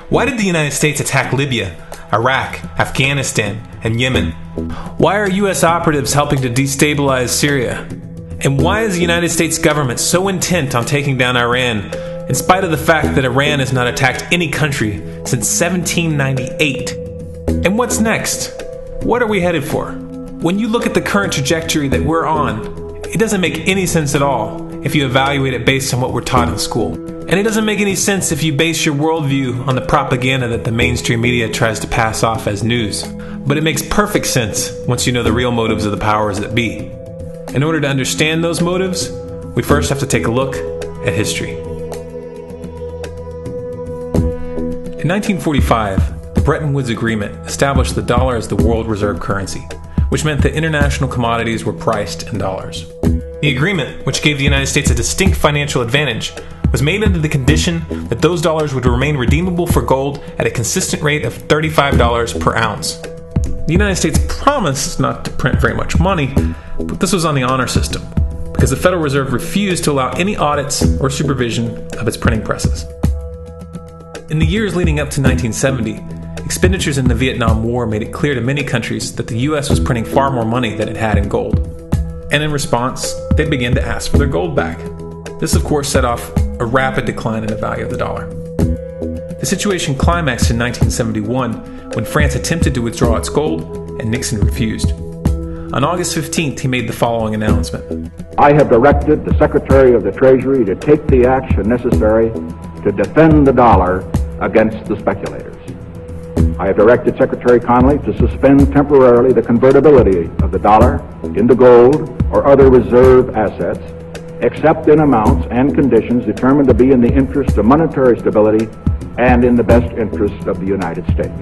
Why did the United States attack Libya, Iraq, Afghanistan, and Yemen? Why are U.S. operatives helping to destabilize Syria? And why is the United States government so intent on taking down Iran, in spite of the fact that Iran has not attacked any country since 1798? And what's next? What are we headed for? When you look at the current trajectory that we're on, it doesn't make any sense at all if you evaluate it based on what we're taught in school. And it doesn't make any sense if you base your worldview on the propaganda that the mainstream media tries to pass off as news. But it makes perfect sense once you know the real motives of the powers that be. In order to understand those motives, we first have to take a look at history. In 1945, the Bretton Woods Agreement established the dollar as the world reserve currency, which meant that international commodities were priced in dollars. The agreement, which gave the United States a distinct financial advantage, was made under the condition that those dollars would remain redeemable for gold at a consistent rate of $35 per ounce. The United States promised not to print very much money, but this was on the honor system, because the Federal Reserve refused to allow any audits or supervision of its printing presses. In the years leading up to 1970, expenditures in the Vietnam War made it clear to many countries that the U.S. was printing far more money than it had in gold. And in response, they began to ask for their gold back. This, of course, set off a rapid decline in the value of the dollar. The situation climaxed in 1971 when France attempted to withdraw its gold and Nixon refused. On August 15th, he made the following announcement. I have directed the Secretary of the Treasury to take the action necessary to defend the dollar against the speculators. I have directed Secretary Connally to suspend temporarily the convertibility of the dollar into gold or other reserve assets, except in amounts and conditions determined to be in the interest of monetary stability and in the best interest of the United States.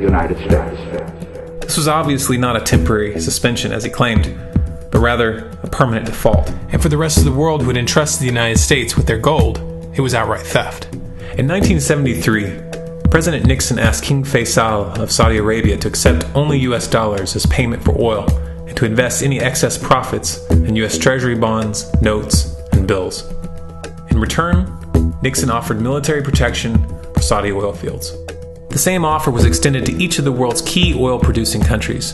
This was obviously not a temporary suspension, as he claimed, but rather a permanent default. And for the rest of the world who had entrusted the United States with their gold, it was outright theft. In 1973, President Nixon asked King Faisal of Saudi Arabia to accept only U.S. dollars as payment for oil and to invest any excess profits in U.S. Treasury bonds, notes, and bills. In return, Nixon offered military protection for Saudi oil fields. The same offer was extended to each of the world's key oil-producing countries,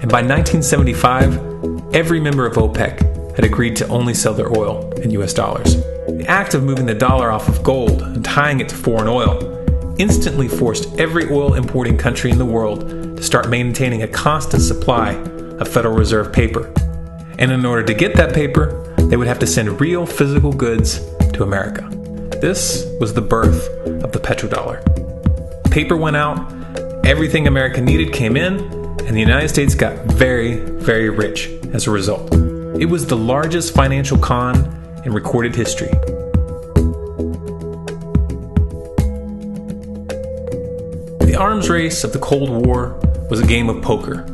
and by 1975, every member of OPEC had agreed to only sell their oil in U.S. dollars. The act of moving the dollar off of gold and tying it to foreign oil instantly forced every oil-importing country in the world to start maintaining a constant supply of Federal Reserve paper. And in order to get that paper, they would have to send real physical goods to America. This was the birth of the Petro-dollar. Paper went out, everything America needed came in, and the United States got very, very rich as a result. It was the largest financial con in recorded history. The arms race of the Cold War was a game of poker.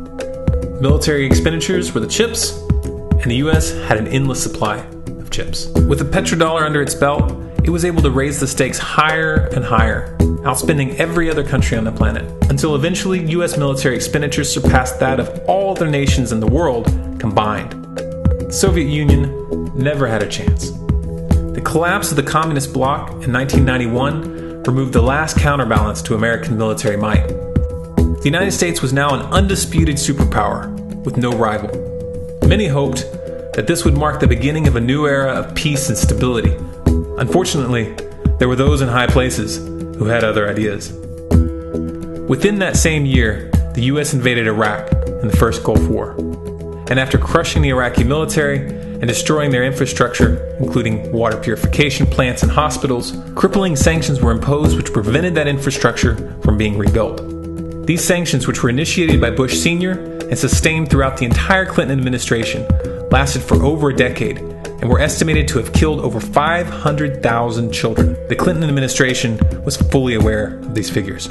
Military expenditures were the chips, and the U.S. had an endless supply of chips. With the petrodollar under its belt, it was able to raise the stakes higher and higher, outspending every other country on the planet, until eventually U.S. military expenditures surpassed that of all other nations in the world combined. The Soviet Union never had a chance. The collapse of the communist bloc in 1991 removed the last counterbalance to American military might. The United States was now an undisputed superpower with no rival. Many hoped that this would mark the beginning of a new era of peace and stability. Unfortunately, there were those in high places who had other ideas. Within that same year, the U.S. invaded Iraq in the First Gulf War. And after crushing the Iraqi military and destroying their infrastructure, including water purification plants and hospitals, crippling sanctions were imposed which prevented that infrastructure from being rebuilt. These sanctions, which were initiated by Bush Sr. and sustained throughout the entire Clinton administration, lasted for over a decade and were estimated to have killed over 500,000 children. The Clinton administration was fully aware of these figures.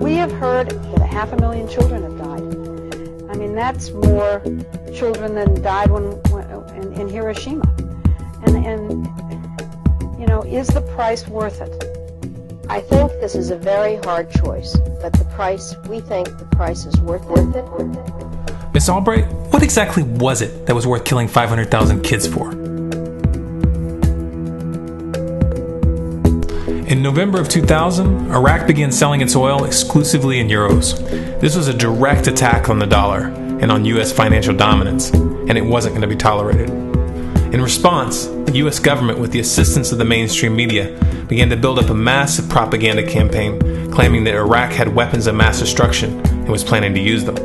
We have heard that 500,000 children have died. I mean, that's more children than died in Hiroshima. And you know, is the price worth it? I think this is a very hard choice, but we think the price is worth it. Miss Albright, what exactly was it that was worth killing 500,000 kids for? In November of 2000, Iraq began selling its oil exclusively in euros. This was a direct attack on the dollar and on U.S. financial dominance, and it wasn't going to be tolerated. In response, the U.S. government, with the assistance of the mainstream media, began to build up a massive propaganda campaign claiming that Iraq had weapons of mass destruction and was planning to use them.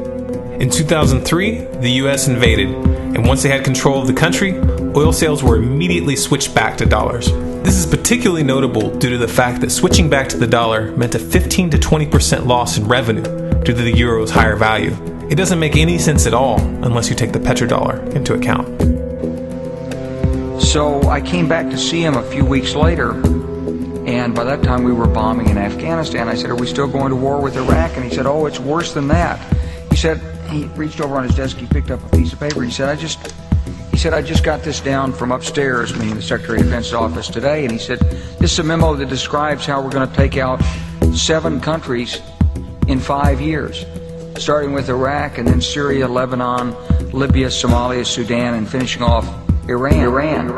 In 2003, the U.S. invaded, and once they had control of the country, oil sales were immediately switched back to dollars. This is particularly notable due to the fact that switching back to the dollar meant a 15 to 20% loss in revenue due to the euro's higher value. It doesn't make any sense at all unless you take the petrodollar into account. So I came back to see him a few weeks later, and by that time we were bombing in Afghanistan. I said, "Are we still going to war with Iraq?" And he said, "Oh, it's worse than that." He reached over on his desk, he picked up a piece of paper, he said, I just got this down from upstairs, meaning the Secretary of Defense's office today, and he said, "This is a memo that describes how we're going to take out 7 countries in 5 years, starting with Iraq and then Syria, Lebanon, Libya, Somalia, Sudan, and finishing off Iran.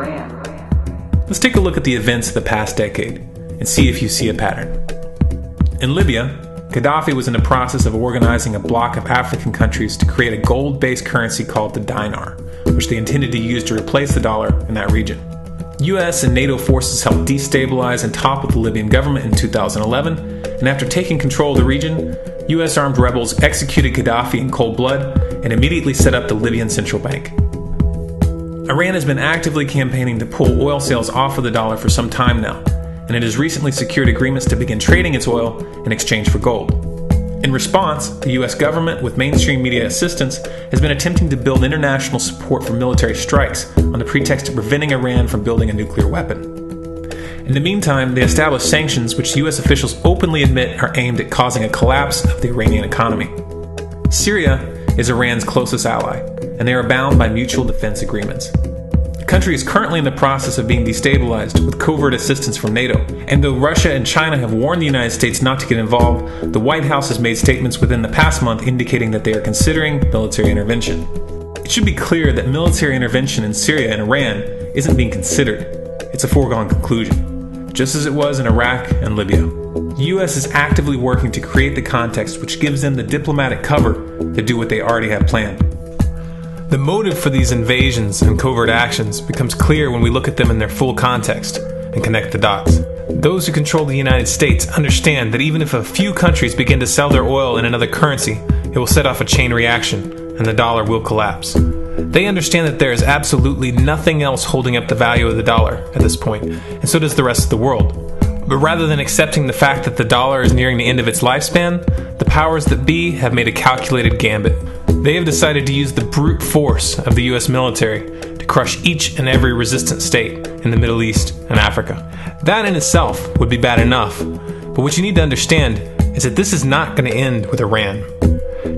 Let's take a look at the events of the past decade and see if you see a pattern. In Libya, Gaddafi was in the process of organizing a bloc of African countries to create a gold-based currency called the dinar, which they intended to use to replace the dollar in that region. US and NATO forces helped destabilize and topple the Libyan government in 2011, and after taking control of the region, US armed rebels executed Gaddafi in cold blood and immediately set up the Libyan central bank. Iran has been actively campaigning to pull oil sales off of the dollar for some time now, and it has recently secured agreements to begin trading its oil in exchange for gold. In response, the US government, with mainstream media assistance, has been attempting to build international support for military strikes on the pretext of preventing Iran from building a nuclear weapon. In the meantime, they established sanctions which US officials openly admit are aimed at causing a collapse of the Iranian economy. Syria is Iran's closest ally, and they are bound by mutual defense agreements. The country is currently in the process of being destabilized with covert assistance from NATO, and though Russia and China have warned the United States not to get involved, the White House has made statements within the past month indicating that they are considering military intervention. It should be clear that military intervention in Syria and Iran isn't being considered. It's a foregone conclusion, just as it was in Iraq and Libya. The U.S. is actively working to create the context which gives them the diplomatic cover to do what they already have planned. The motive for these invasions and covert actions becomes clear when we look at them in their full context and connect the dots. Those who control the United States understand that even if a few countries begin to sell their oil in another currency, it will set off a chain reaction and the dollar will collapse. They understand that there is absolutely nothing else holding up the value of the dollar at this point, and so does the rest of the world. But rather than accepting the fact that the dollar is nearing the end of its lifespan, the powers that be have made a calculated gambit. They have decided to use the brute force of the US military to crush each and every resistant state in the Middle East and Africa. That in itself would be bad enough, but what you need to understand is that this is not going to end with Iran.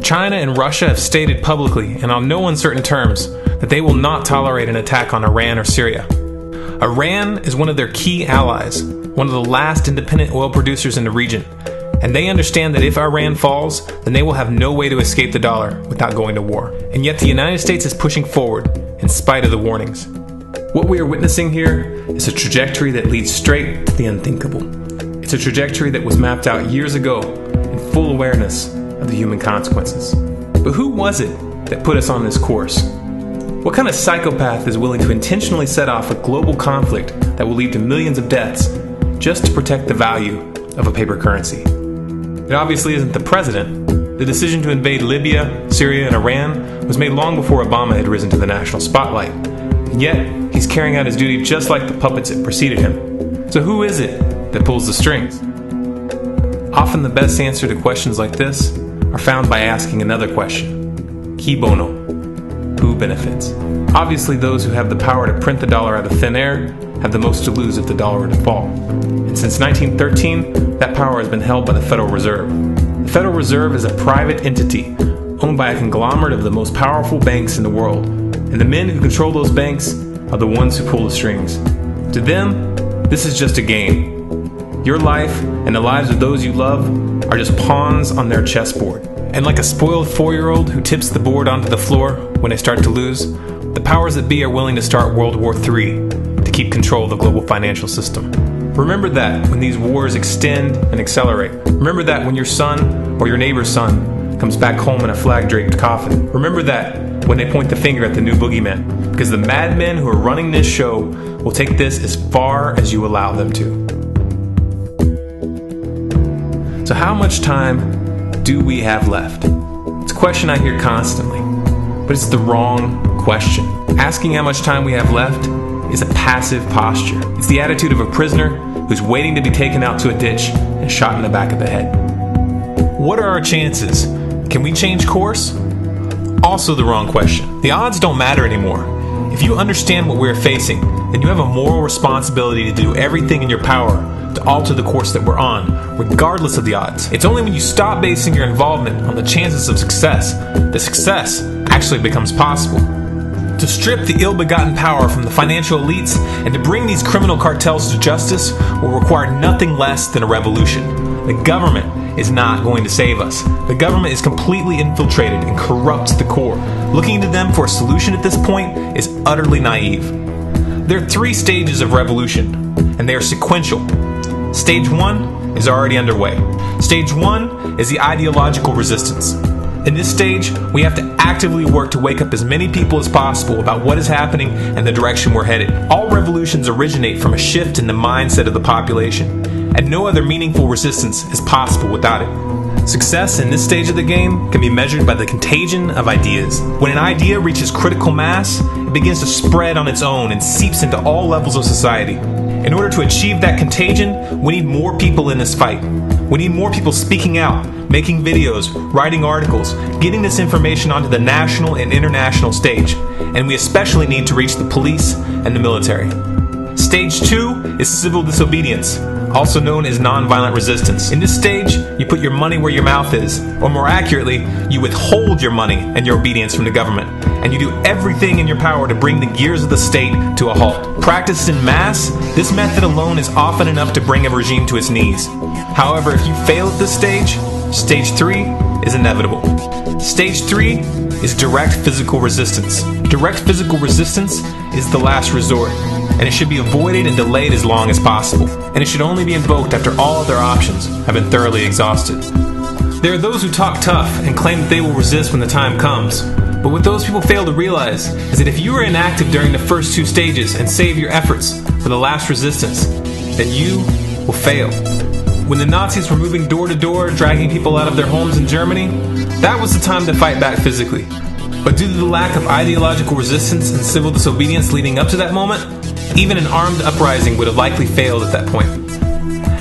China and Russia have stated publicly and on no uncertain terms that they will not tolerate an attack on Iran or Syria. Iran is one of their key allies, one of the last independent oil producers in the region, and they understand that if Iran falls, then they will have no way to escape the dollar without going to war. And yet the United States is pushing forward in spite of the warnings. What we are witnessing here is a trajectory that leads straight to the unthinkable. It's a trajectory that was mapped out years ago in full awareness of the human consequences. But who was it that put us on this course? What kind of psychopath is willing to intentionally set off a global conflict that will lead to millions of deaths just to protect the value of a paper currency? It obviously isn't the president. The decision to invade Libya, Syria, and Iran was made long before Obama had risen to the national spotlight. And yet, he's carrying out his duty just like the puppets that preceded him. So who is it that pulls the strings? Often the best answer to questions like this are found by asking another question. Qui bono? Who benefits? Obviously, those who have the power to print the dollar out of thin air have the most to lose if the dollar were to fall. And since 1913, that power has been held by the Federal Reserve. The Federal Reserve is a private entity owned by a conglomerate of the most powerful banks in the world. And the men who control those banks are the ones who pull the strings. To them, this is just a game. Your life and the lives of those you love are just pawns on their chessboard. And like a spoiled 4-year-old who tips the board onto the floor when they start to lose, the powers that be are willing to start World War III to keep control of the global financial system. Remember that when these wars extend and accelerate. Remember that when your son or your neighbor's son comes back home in a flag-draped coffin. Remember that when they point the finger at the new boogeyman. Because the madmen who are running this show will take this as far as you allow them to. So how much time do we have left? It's a question I hear constantly, but it's the wrong question. Asking how much time we have left is a passive posture. It's the attitude of a prisoner who's waiting to be taken out to a ditch and shot in the back of the head. What are our chances? Can we change course? Also the wrong question. The odds don't matter anymore. If you understand what we're facing, then you have a moral responsibility to do everything in your power to alter the course that we're on, regardless of the odds. It's only when you stop basing your involvement on the chances of success that success actually becomes possible. To strip the ill-begotten power from the financial elites and to bring these criminal cartels to justice will require nothing less than a revolution. The government is not going to save us. The government is completely infiltrated and corrupt to the core. Looking to them for a solution at this point is utterly naive. There are 3 stages of revolution, and they are sequential. Stage 1 is already underway. Stage 1 is the ideological resistance. In this stage, we have to actively work to wake up as many people as possible about what is happening and the direction we're headed. All revolutions originate from a shift in the mindset of the population, and no other meaningful resistance is possible without it. Success in this stage of the game can be measured by the contagion of ideas. When an idea reaches critical mass, it begins to spread on its own and seeps into all levels of society. In order to achieve that contagion, we need more people in this fight. We need more people speaking out, making videos, writing articles, getting this information onto the national and international stage. And we especially need to reach the police and the military. Stage 2 is civil disobedience, also known as nonviolent resistance. In this stage, you put your money where your mouth is, or more accurately, you withhold your money and your obedience from the government, and you do everything in your power to bring the gears of the state to a halt. Practiced in mass, this method alone is often enough to bring a regime to its knees. However, if you fail at this stage, Stage 3 is inevitable. Stage 3 is direct physical resistance. Direct physical resistance is the last resort, and it should be avoided and delayed as long as possible, and it should only be invoked after all other options have been thoroughly exhausted. There are those who talk tough and claim that they will resist when the time comes, but what those people fail to realize is that if you are inactive during the first 2 stages and save your efforts for the last resistance, then you will fail. When the Nazis were moving door to door, dragging people out of their homes in Germany, that was the time to fight back physically. But due to the lack of ideological resistance and civil disobedience leading up to that moment, even an armed uprising would have likely failed at that point.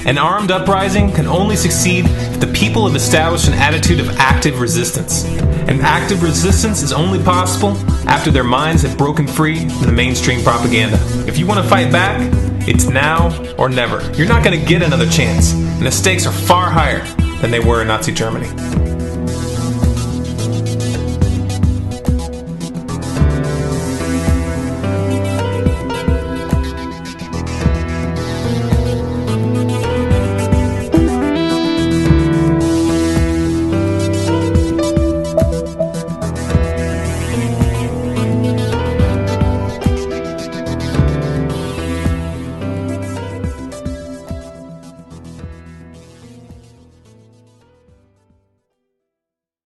An armed uprising can only succeed if the people have established an attitude of active resistance. And active resistance is only possible after their minds have broken free from the mainstream propaganda. If you want to fight back, it's now or never. You're not going to get another chance, and the stakes are far higher than they were in Nazi Germany.